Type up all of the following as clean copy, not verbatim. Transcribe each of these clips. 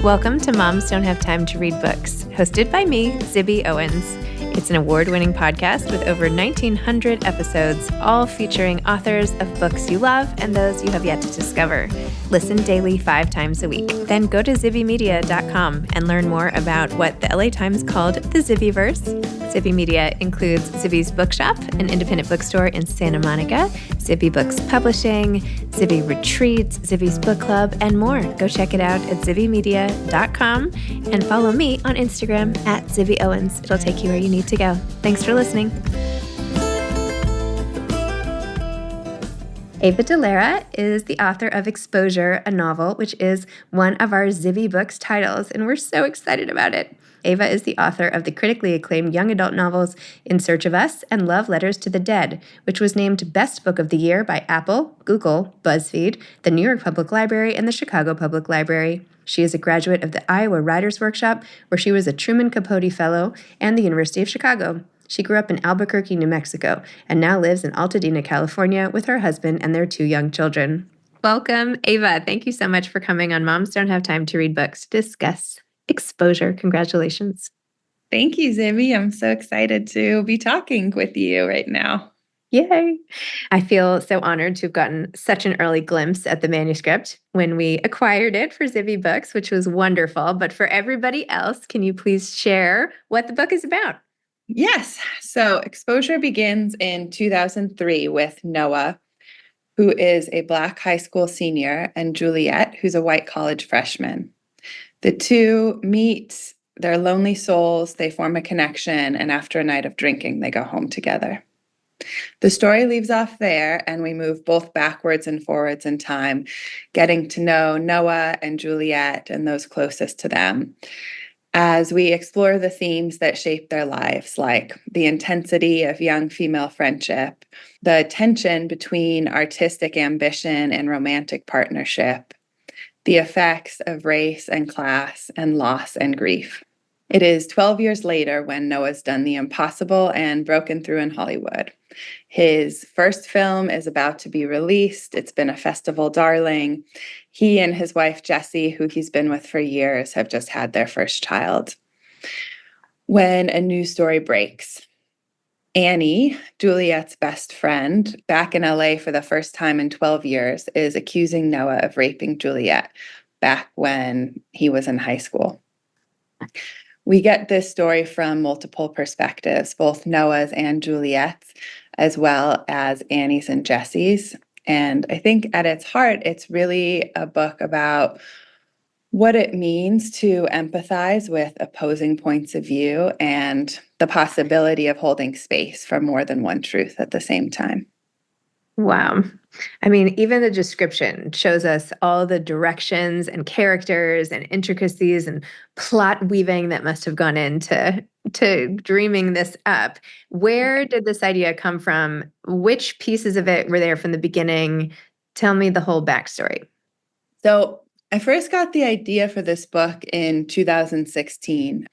Welcome to Moms Don't Have Time to Read Books, hosted by me, Zibby Owens. It's an award-winning podcast with over 1,900 episodes, all featuring authors of books you love and those you have yet to discover. Listen daily 5 times a week. Then go to zibbymedia.com and learn more about what the LA Times called the Zibbyverse. Zibby Media includes Zibby's Bookshop, an independent bookstore in Santa Monica, Zibby Books Publishing, Zibby Retreats, Zibby's Book Club, and more. Go check it out at zibbymedia.com and follow me on Instagram at Zibby Owens. It'll take you where you need to go. Thanks for listening. Ava Dellaira is the author of Exposure, a novel, which is one of our Zibby Books titles, and we're so excited about it. Ava is the author of the critically acclaimed young adult novels In Search of Us and Love Letters to the Dead, which was named Best Book of the Year by Apple, Google, BuzzFeed, the New York Public Library, and the Chicago Public Library. She is a graduate of the Iowa Writers Workshop, where she was a Truman Capote Fellow, and the University of Chicago. She grew up in Albuquerque, New Mexico, and now lives in Altadena, California, with her husband and their 2 young children. Welcome, Ava. Thank you so much for coming on Moms Don't Have Time to Read Books to discuss Exposure. Congratulations. Thank you, Zibby. I'm so excited to be talking with you right now. Yay. I feel so honored to have gotten such an early glimpse at the manuscript when we acquired it for Zibby Books, which was wonderful. But for everybody else, can you please share what the book is about? Yes. So Exposure begins in 2003 with Noah, who is a Black high school senior, and Juliette, who's a white college freshman. The two meet, they're lonely souls, they form a connection, and after a night of drinking, they go home together. The story leaves off there, and we move both backwards and forwards in time, getting to know Noah and Juliette and those closest to them, as we explore the themes that shape their lives, like the intensity of young female friendship, the tension between artistic ambition and romantic partnership, the effects of race and class and loss and grief. It is 12 years later when Noah's done the impossible and broken through in Hollywood. His first film is about to be released. It's been a festival darling. He and his wife, Jessie, who he's been with for years, have just had their first child. When a news story breaks, Annie, Juliette's best friend, back in LA for the first time in 12 years, is accusing Noah of raping Juliette back when he was in high school. We get this story from multiple perspectives, both Noah's and Juliette's, as well as Annie's and Jessie's. And I think at its heart, it's really a book about what it means to empathize with opposing points of view and the possibility of holding space for more than one truth at the same time. Wow. I mean, even the description shows us all the directions and characters and intricacies and plot weaving that must have gone into dreaming this up. Where did this idea come from? Which pieces of it were there from the beginning? Tell me the whole backstory. So I first got the idea for this book in 2016.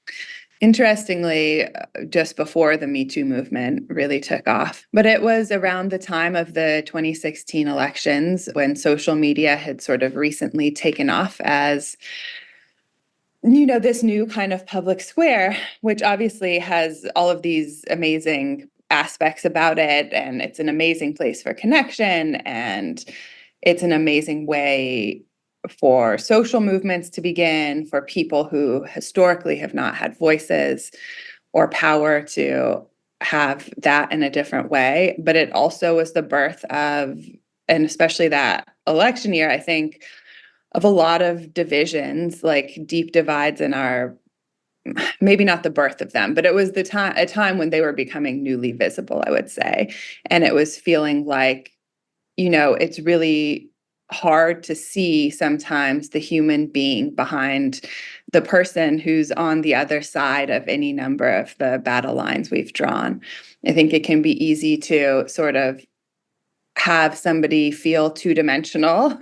Interestingly, just before the Me Too movement really took off. But it was around the time of the 2016 elections when social media had sort of recently taken off as, this new kind of public square, which obviously has all of these amazing aspects about it. And it's an amazing place for connection. And it's an amazing way for social movements to begin, for people who historically have not had voices or power to have that in a different way. But it also was the birth of, and especially that election year, I think, of a lot of divisions, like deep divides in our, maybe not the birth of them, but it was a time when they were becoming newly visible, I would say. And it was feeling like, it's really hard to see sometimes the human being behind the person who's on the other side of any number of the battle lines we've drawn. I think it can be easy to sort of have somebody feel two-dimensional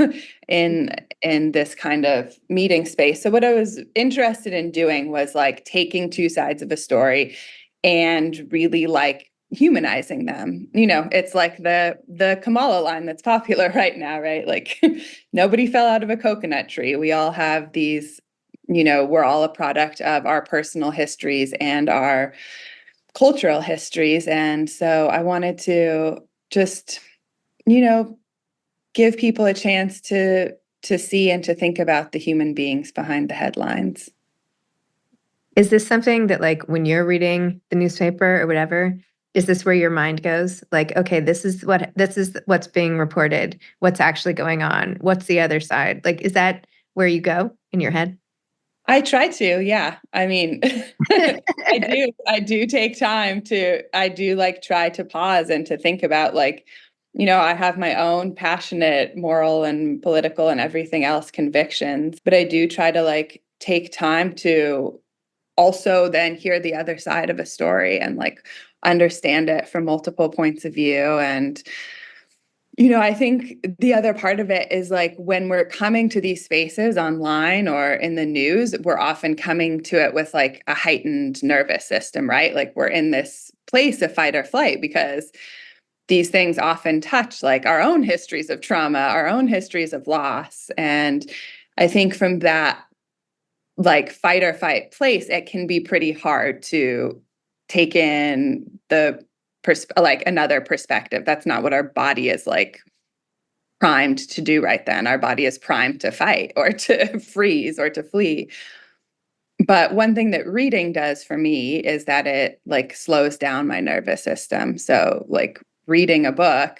in this kind of meeting space. So what I was interested in doing was like taking 2 sides of a story and really like humanizing them. It's like the Kamala line that's popular right now, right? Like nobody fell out of a coconut tree. We all have these we're all a product of our personal histories and our cultural histories. And so I wanted to just, give people a chance to see and to think about the human beings behind the headlines. Is this something that, like, when you're reading the newspaper or whatever, is this where your mind goes? Like, okay, this is what's being reported. What's actually going on? What's the other side? Like, is that where you go in your head? I try to, yeah. I mean, I do take time I do like try to pause and to think about like, I have my own passionate moral and political and everything else convictions, but I do try to like take time to also then hear the other side of a story and like understand it from multiple points of view. And I think the other part of it is like when we're coming to these spaces online or in the news, we're often coming to it with like a heightened nervous system, right? Like we're in this place of fight or flight because these things often touch like our own histories of trauma, our own histories of loss. And I think from that like fight or fight place, it can be pretty hard to take in like another perspective. That's not what our body is like primed to do right then. Our body is primed to fight or to freeze or to flee. But one thing that reading does for me is that it like slows down my nervous system. So like reading a book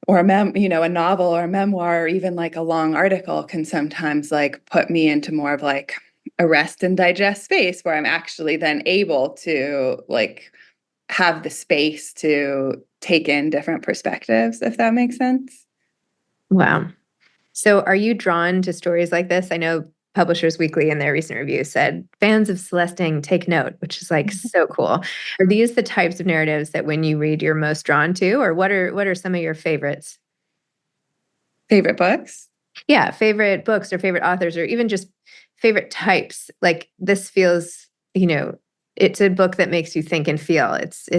or a novel or a memoir or even like a long article can sometimes like put me into more of like a rest and digest space where I'm actually then able to like have the space to take in different perspectives, if that makes sense. Wow. So are you drawn to stories like this? I know Publishers Weekly in their recent review said, fans of Celestine take note, which is like so cool. Are these the types of narratives that when you read, you're most drawn to? Or what are some of your favorites? Favorite books? Yeah, favorite books or favorite authors or even just favorite types. Like this feels, it's a book that makes you think and feel. It's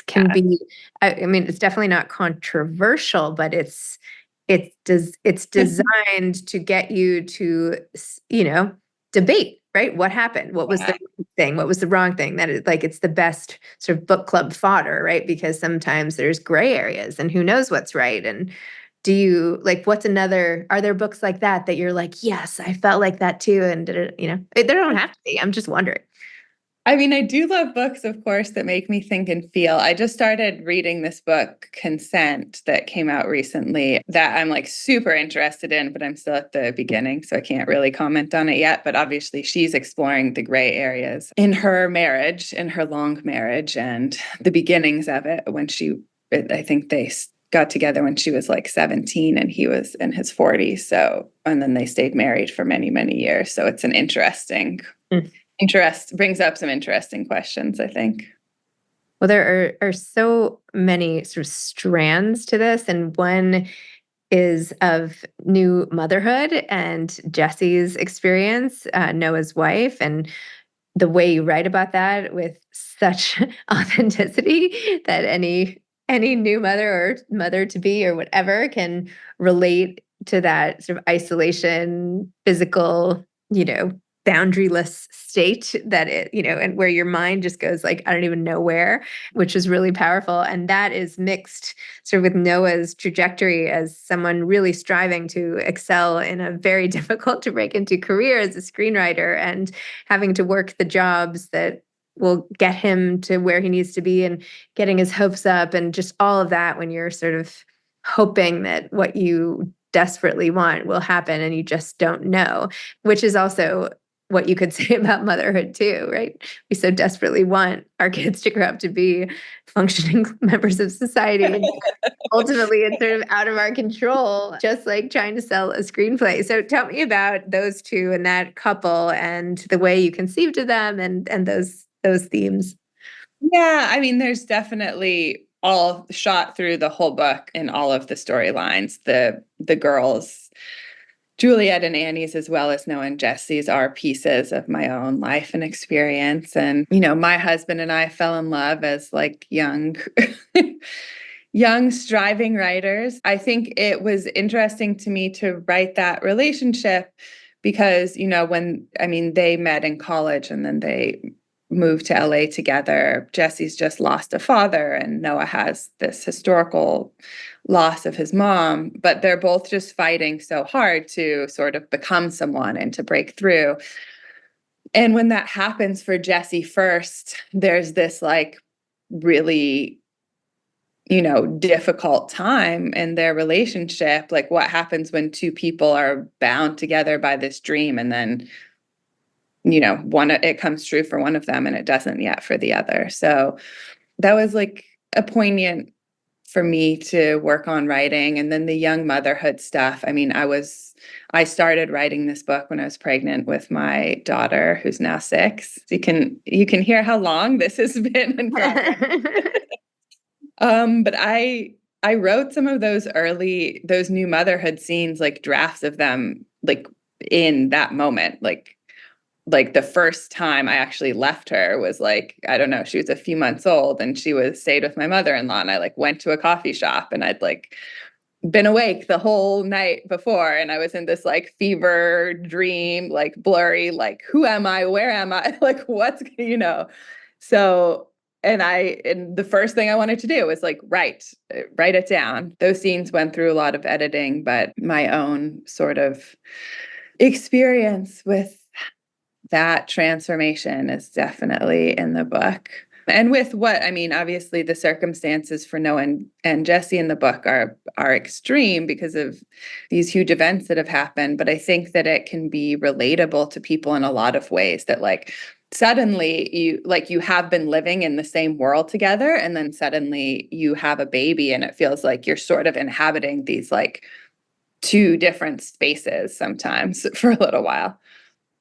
can Yeah. be, I mean, it's definitely not controversial, but it's designed to get you to, debate, right? What happened? What was the Yeah. right thing? What was the wrong thing? That is like, it's the best sort of book club fodder, right? Because sometimes there's gray areas and who knows what's right. And do you like, are there books like that you're like, yes, I felt like that too. And they don't have to be. I'm just wondering. I mean, I do love books, of course, that make me think and feel. I just started reading this book, Consent, that came out recently that I'm like super interested in, but I'm still at the beginning, so I can't really comment on it yet. But obviously, she's exploring the gray areas in her marriage, in her long marriage, and the beginnings of it I think they got together when she was like 17 and he was in his 40s. So, and then they stayed married for many, many years. So it's an interesting brings up some interesting questions, I think. Well, there are so many sort of strands to this, and one is of new motherhood and Jesse's experience, Noah's wife, and the way you write about that with such authenticity that any new mother or mother to be or whatever can relate to that sort of isolation, physical, boundaryless state that and where your mind just goes like, I don't even know where, which is really powerful. And that is mixed sort of with Noah's trajectory as someone really striving to excel in a very difficult to break into career as a screenwriter and having to work the jobs that will get him to where he needs to be and getting his hopes up and just all of that when you're sort of hoping that what you desperately want will happen and you just don't know, which is also what you could say about motherhood too, right? We so desperately want our kids to grow up to be functioning members of society. And ultimately, it's sort of out of our control, just like trying to sell a screenplay. So tell me about those two and that couple and the way you conceived of them and those themes. Yeah, I mean, there's definitely all shot through the whole book in all of the storylines. The girls, Juliette and Annie's, as well as Noah and Jesse's, are pieces of my own life and experience. And, my husband and I fell in love as like young, young striving writers. I think it was interesting to me to write that relationship because, they met in college and then they moved to LA together. Jesse's just lost a father, and Noah has this historical loss of his mom, but they're both just fighting so hard to sort of become someone and to break through. And when that happens for Jesse first, there's this like really, difficult time in their relationship. Like, what happens when two people are bound together by this dream, and then, it comes true for one of them and it doesn't yet for the other. So that was like a poignant for me to work on writing. And then the young motherhood stuff. I mean, I started writing this book when I was pregnant with my daughter, who's now 6. So you can hear how long this has been in progress. But I wrote some of those new motherhood scenes, like drafts of them, like in that moment, like the first time I actually left her was like, I don't know, she was a few months old and she stayed with my mother-in-law, and I like went to a coffee shop and I'd like been awake the whole night before, and I was in this like fever dream, like blurry, like who am I? Where am I? Like what's. So and the first thing I wanted to do was like write it down. Those scenes went through a lot of editing, but my own sort of experience with that transformation is definitely in the book. And with obviously the circumstances for Noah and Jesse in the book are extreme because of these huge events that have happened. But I think that it can be relatable to people in a lot of ways, that like suddenly you have been living in the same world together, and then suddenly you have a baby and it feels like you're sort of inhabiting these like two different spaces sometimes for a little while.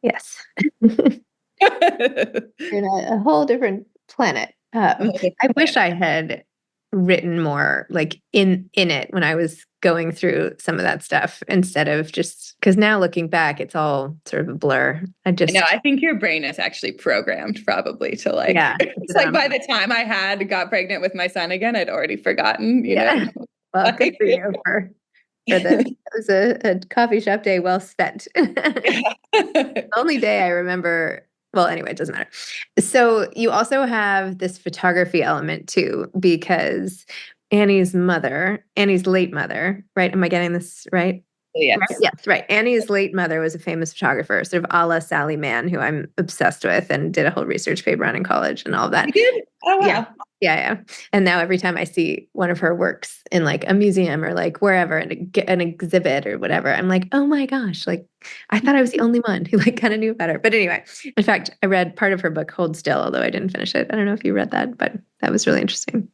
Yes. In a whole different planet. I wish I had written more like in it when I was going through some of that stuff, instead of just because now looking back, it's all sort of a blur. I think your brain is actually programmed probably to like, yeah, it's like by the time I got pregnant with my son again, I'd already forgotten, yeah. Well, good for you for this. It was a coffee shop day well spent. The only day I remember. Well, anyway, it doesn't matter. So you also have this photography element too, because Annie's late mother, right? Am I getting this right? Yes. Right? Yes, right. Annie's late mother was a famous photographer, sort of a la Sally Mann, who I'm obsessed with and did a whole research paper on in college and all of that. You did? Oh, wow. Yeah. Yeah. And now every time I see one of her works in like a museum or like wherever, an exhibit or whatever, I'm like, oh my gosh, like I thought I was the only one who like kind of knew better. But anyway, in fact, I read part of her book, Hold Still, although I didn't finish it. I don't know if you read that, but that was really interesting.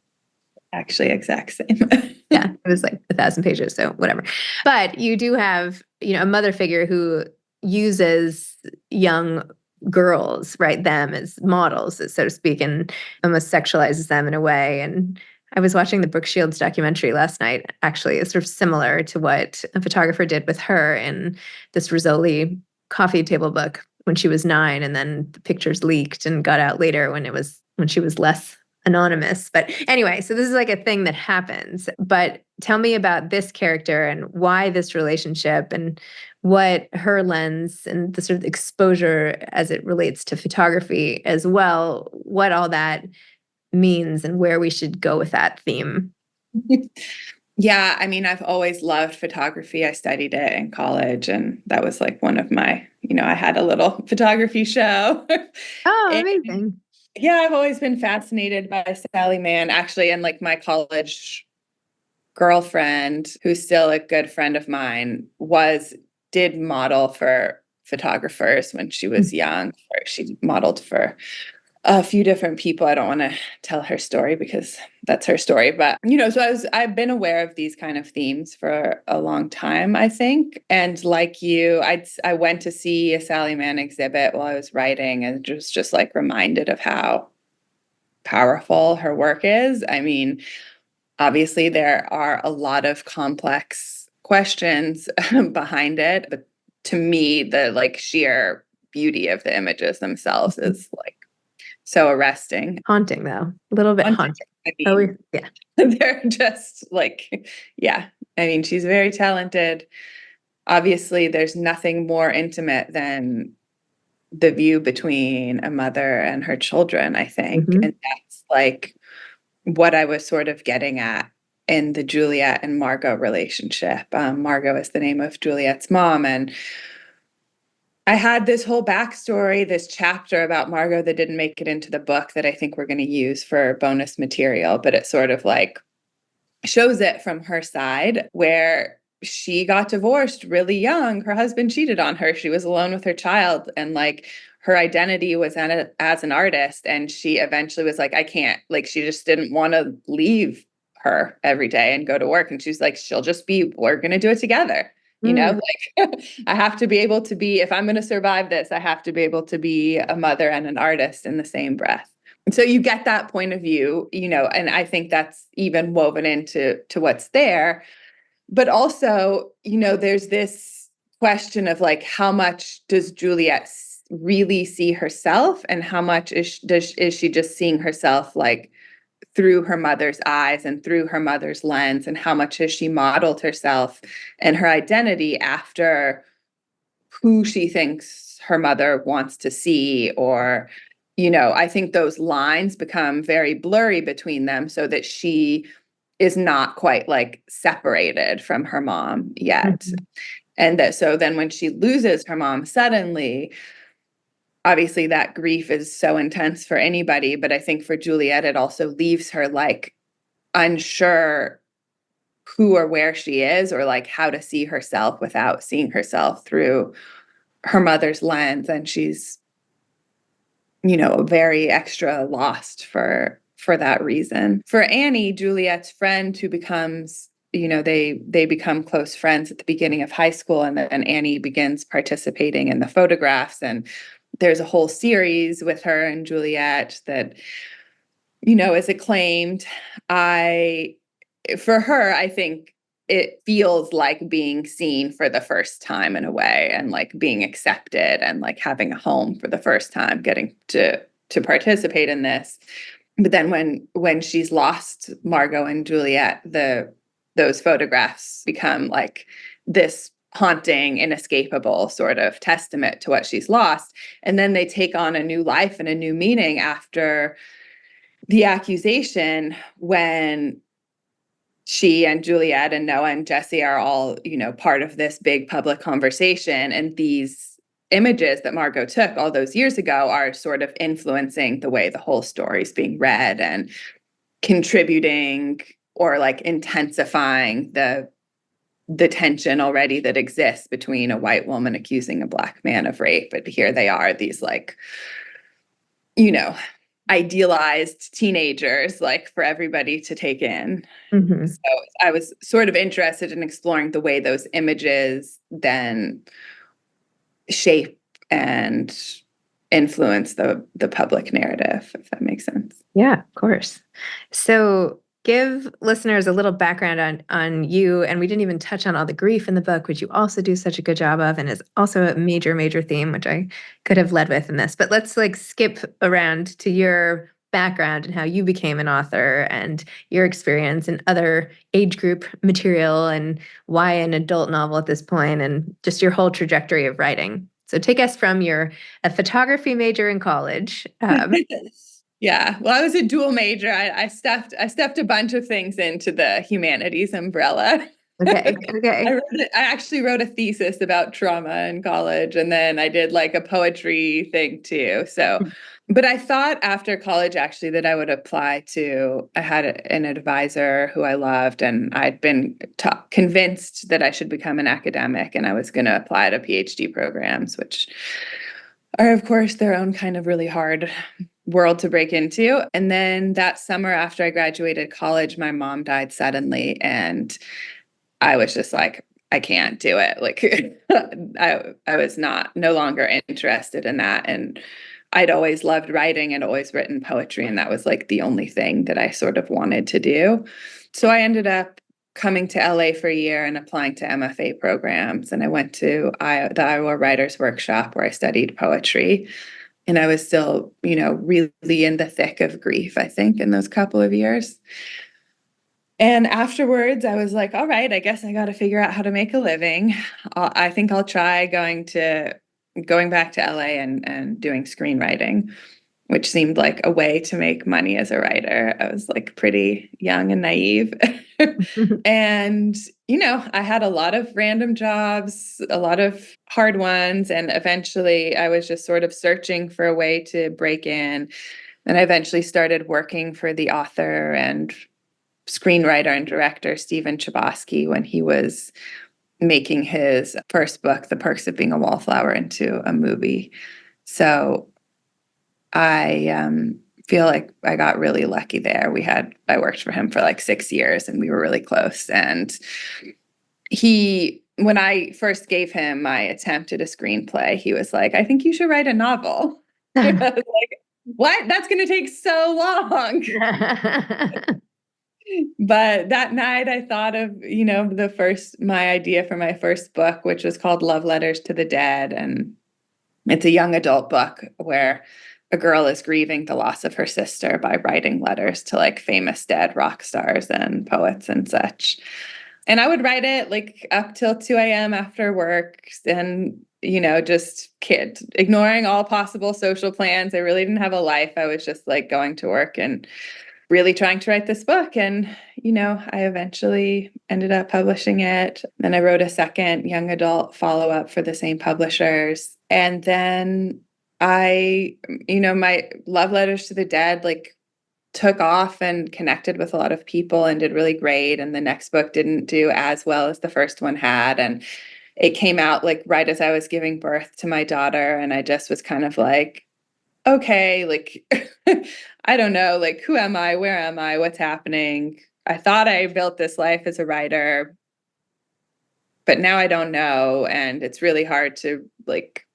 Actually, exact same. Yeah, it was like 1,000 pages, so whatever. But you do have, a mother figure who uses young girls, right, them as models, so to speak, and almost sexualizes them in a way. And I was watching the Brooke Shields documentary last night. Actually, it's sort of similar to what a photographer did with her in this Rizzoli coffee table book when she was 9, and then the pictures leaked and got out later when she was less anonymous. But anyway, so this is like a thing that happens. But tell me about this character and why this relationship, and what her lens and the sort of exposure as it relates to photography as well, what all that means and where we should go with that theme. Yeah, I've always loved photography. I studied it in college, and that was like one of my, I had a little photography show. Oh, amazing. Yeah, I've always been fascinated by Sally Mann, actually, and like my college girlfriend, who's still a good friend of mine, did model for photographers when she was young. She modeled for a few different people. I don't want to tell her story because that's her story, but so I've been aware of these kind of themes for a long time, I think. And like you, I went to see a Sally Mann exhibit while I was writing, and just like reminded of how powerful her work is. Obviously there are a lot of complex questions behind it, but to me, the like sheer beauty of the images themselves is like so arresting. Haunting, though. A little bit haunting. Yeah. They're just like, yeah. She's very talented. obviously there's nothing more intimate than the view between a mother and her children, I think. Mm-hmm. And that's like what I was sort of getting at in the Juliette and Margot relationship. Margot is the name of Juliette's mom. And I had this whole backstory, this chapter about Margot that didn't make it into the book that I think we're going to use for bonus material, but it sort of like shows it from her side where she got divorced really young. Her husband cheated on her. She was alone with her child, and like her identity was as an artist. And she eventually was like, I can't, like, she just didn't want to leave her every day and go to work. And she's like, we're going to do it together. Mm. Like I have to be able to be, if I'm going to survive this, I have to be able to be a mother and an artist in the same breath. So you get that point of view, and I think that's even woven into what's there. But also, there's this question of like, how much does Juliette really see herself, and how much is she just seeing herself like through her mother's eyes and through her mother's lens, and how much has she modeled herself and her identity after who she thinks her mother wants to see, or I think those lines become very blurry between them, so that she is not quite like separated from her mom yet. Mm-hmm. And that so then when she loses her mom suddenly, obviously that grief is so intense for anybody, but I think for Juliette it also leaves her like unsure who or where she is, or like how to see herself without seeing herself through her mother's lens. And she's very extra lost for that reason. For Annie, Juliette's friend, who becomes they become close friends at the beginning of high school, and then Annie begins participating in the photographs, and there's a whole series with her and Juliette that is acclaimed. For her, I think it feels like being seen for the first time in a way, and like being accepted, and like having a home for the first time, getting to participate in this. But then when she's lost Margot and Juliette, those photographs become like this haunting, inescapable sort of testament to what she's lost. And then they take on a new life and a new meaning after the accusation, when she and Juliette and Noah and Jesse are all, part of this big public conversation. And these images that Margot took all those years ago are sort of influencing the way the whole story is being read, and contributing or like intensifying the tension already that exists between a white woman accusing a Black man of rape. But here they are, these like, idealized teenagers, like for everybody to take in. Mm-hmm. So I was sort of interested in exploring the way those images then shape and influence the public narrative, if that makes sense. Yeah, of course. So give listeners a little background on you. And we didn't even touch on all the grief in the book, which you also do such a good job of, and is also a major, major theme, which I could have led with in this. But let's like skip around to your background and how you became an author, and your experience in other age group material, and why an adult novel at this point, and just your whole trajectory of writing. So take us from a photography major in college. Yeah, well, I was a dual major. I stuffed a bunch of things into the humanities umbrella. Okay. I actually wrote a thesis about trauma in college, and then I did like a poetry thing too. So, but I thought after college actually that I would apply to. I had an advisor who I loved, and I'd been convinced that I should become an academic, and I was going to apply to PhD programs, which are, of course, their own kind of really hard world to break into. And then that summer after I graduated college, my mom died suddenly, and I was just like, I can't do it. Like I was no longer interested in that. And I'd always loved writing and always written poetry, and that was like the only thing that I sort of wanted to do. So I ended up coming to LA for a year and applying to MFA programs. And I went to the Iowa Writers Workshop, where I studied poetry. And I was still, really in the thick of grief, I think, in those couple of years. And afterwards, I was like, all right, I guess I got to figure out how to make a living. I think I'll try going back to LA and doing screenwriting, which seemed like a way to make money as a writer. I was like pretty young and naive. And, I had a lot of random jobs, a lot of hard ones. And eventually I was just sort of searching for a way to break in. And I eventually started working for the author and screenwriter and director Stephen Chbosky when he was making his first book, The Perks of Being a Wallflower, into a movie. So I feel like I got really lucky there. I worked for him for like 6 years and we were really close. And when I first gave him my attempt at a screenplay, he was like, I think you should write a novel. I was like, what? That's going to take so long. But that night I thought of, my idea for my first book, which was called Love Letters to the Dead. And it's a young adult book where a girl is grieving the loss of her sister by writing letters to like famous dead rock stars and poets and such. And I would write it like up till 2 a.m. after work and, just ignoring all possible social plans. I really didn't have a life. I was just like going to work and really trying to write this book. And, I eventually ended up publishing it. Then I wrote a second young adult follow-up for the same publishers. And then my Love Letters to the Dead, like took off and connected with a lot of people and did really great. And the next book didn't do as well as the first one had. And it came out like right as I was giving birth to my daughter. And I just was kind of like, okay, like, I don't know, like, who am I? Where am I? What's happening? I thought I built this life as a writer, but now I don't know. And it's really hard to like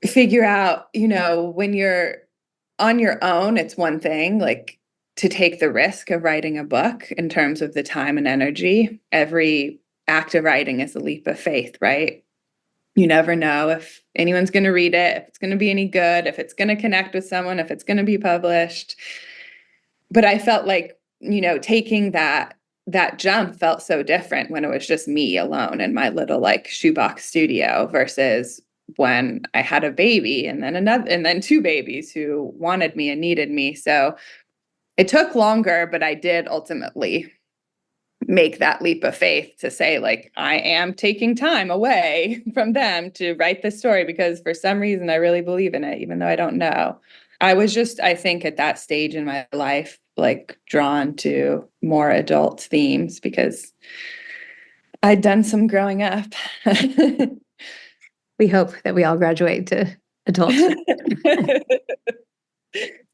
figure out, when you're on your own, it's one thing, like to take the risk of writing a book in terms of the time and energy. Every act of writing is a leap of faith, right? You never know if anyone's going to read it, if it's going to be any good, if it's going to connect with someone, if it's going to be published. But I felt like, taking that jump felt so different when it was just me alone in my little like shoebox studio versus when I had a baby and then another and then two babies who wanted me and needed me. So it took longer, but I did ultimately make that leap of faith to say, like, I am taking time away from them to write this story because for some reason I really believe in it, even though I don't know. I was just, I think, at that stage in my life, like drawn to more adult themes because I'd done some growing up. We hope that we all graduate to adulthood.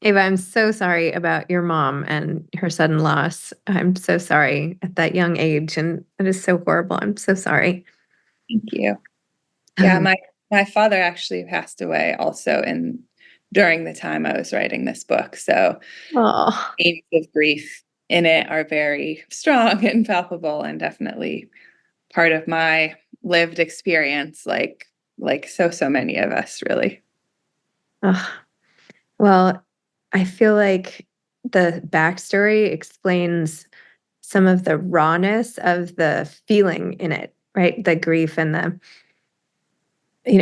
Ava, I'm so sorry about your mom and her sudden loss. I'm so sorry at that young age, and it is so horrible. I'm so sorry. Thank you. Yeah, my father actually passed away also during the time I was writing this book. So themes of grief in it are very strong and palpable and definitely part of my lived experience, like so many of us, really. Well, I feel like the backstory explains some of the rawness of the feeling in it, right? The grief and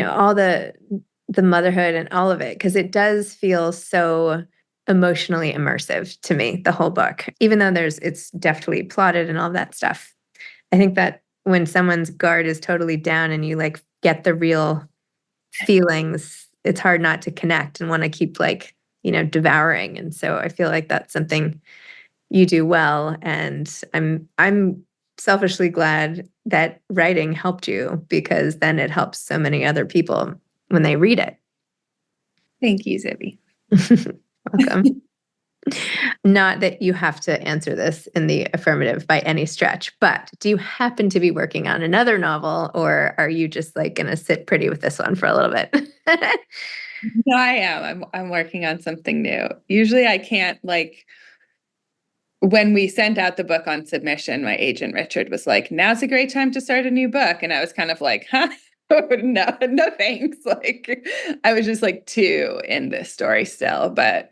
all the motherhood and all of it, because it does feel so emotionally immersive to me, the whole book, even though it's deftly plotted and all that stuff. I think that when someone's guard is totally down and you like get the real feelings, it's hard not to connect and want to keep like, devouring. And so I feel like that's something you do well. And I'm selfishly glad that writing helped you because then it helps so many other people when they read it. Thank you, Zibby. Welcome. Not that you have to answer this in the affirmative by any stretch, but do you happen to be working on another novel or are you just like going to sit pretty with this one for a little bit? No, I am. I'm working on something new. Usually I can't when we sent out the book on submission, my agent Richard was like, now's a great time to start a new book. And I was kind of like, huh? No, thanks. Like I was just like two in this story still, but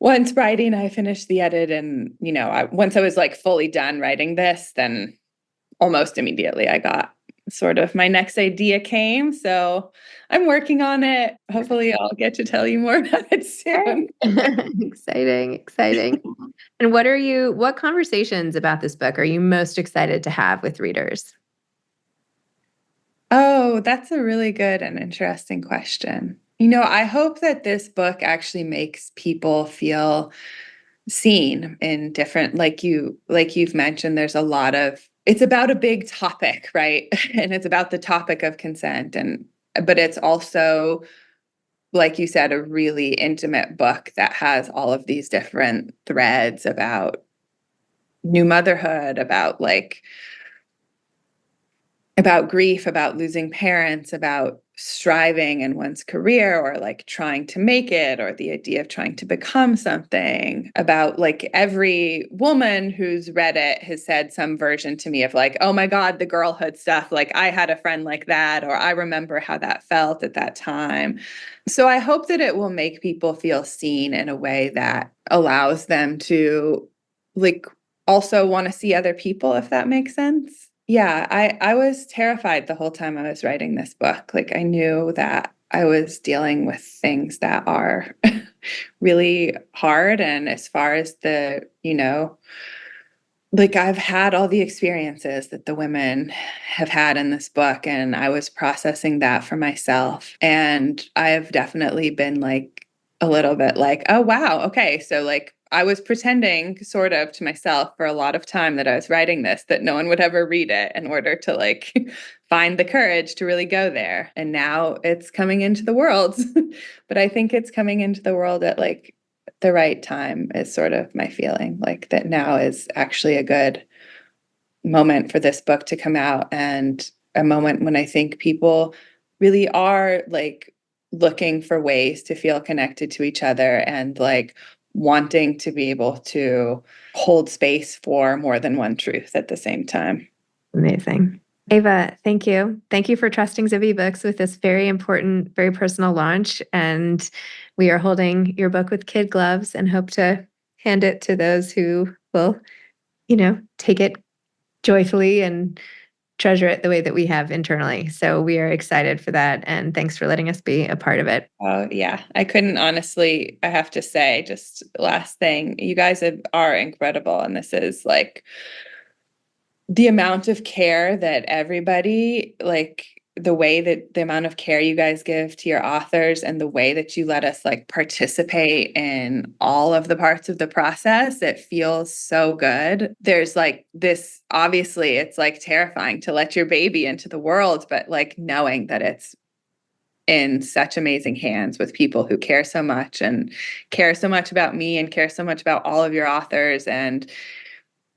once I finished the edit and, once I was like fully done writing this, then almost immediately I got sort of my next idea came. So I'm working on it. Hopefully I'll get to tell you more about it soon. Exciting. And what conversations about this book are you most excited to have with readers? Oh, that's a really good and interesting question. I hope that this book actually makes people feel seen in different, like you've mentioned, it's about a big topic, right? And it's about the topic of consent, but it's also, like you said, a really intimate book that has all of these different threads about new motherhood, about grief, about losing parents, about striving in one's career or like trying to make it, or the idea of trying to become something, about like every woman who's read it has said some version to me of like, oh my God, the girlhood stuff. Like I had a friend like that, or I remember how that felt at that time. So I hope that it will make people feel seen in a way that allows them to like also want to see other people, if that makes sense. Yeah, I was terrified the whole time I was writing this book. Like I knew that I was dealing with things that are really hard. And as far as like I've had all the experiences that the women have had in this book, and I was processing that for myself. And I've definitely been like a little bit like, oh, wow, okay. So like I was pretending sort of to myself for a lot of time that I was writing this, that no one would ever read it, in order to like find the courage to really go there. And now it's coming into the world. But I think it's coming into the world at like the right time, is sort of my feeling, like that now is actually a good moment for this book to come out, and a moment when I think people really are like looking for ways to feel connected to each other, and like wanting to be able to hold space for more than one truth at the same time. Amazing. Ava, thank you. Thank you for trusting Zibby Books with this very important, very personal launch. And we are holding your book with kid gloves and hope to hand it to those who will, take it joyfully and treasure it the way that we have internally. So we are excited for that. And thanks for letting us be a part of it. Oh, yeah. I couldn't honestly, I have to say, just last thing, you guys are incredible. And this is like the amount of care that everybody, like the amount of care you guys give to your authors, and the way that you let us like participate in all of the parts of the process, it feels so good. There's like this, obviously it's like terrifying to let your baby into the world, but like knowing that it's in such amazing hands with people who care so much, and care so much about me, and care so much about all of your authors. And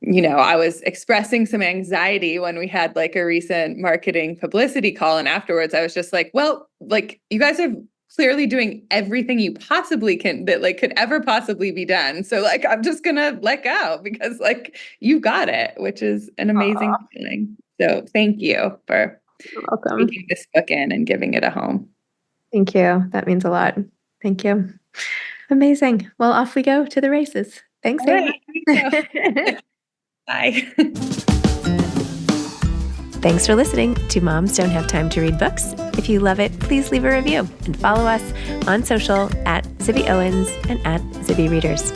I was expressing some anxiety when we had like a recent marketing publicity call. And afterwards I was just like, well, like you guys are clearly doing everything you possibly can, that like could ever possibly be done. So like, I'm just going to let go, because like you got it, which is an amazing feeling. So thank you for taking this book in and giving it a home. Thank you. That means a lot. Thank you. Amazing. Well, off we go to the races. Thanks, Ava. Bye. Thanks for listening to Moms Don't Have Time to Read Books. If you love it, please leave a review and follow us on social at Zibby Owens and at Zibby Readers.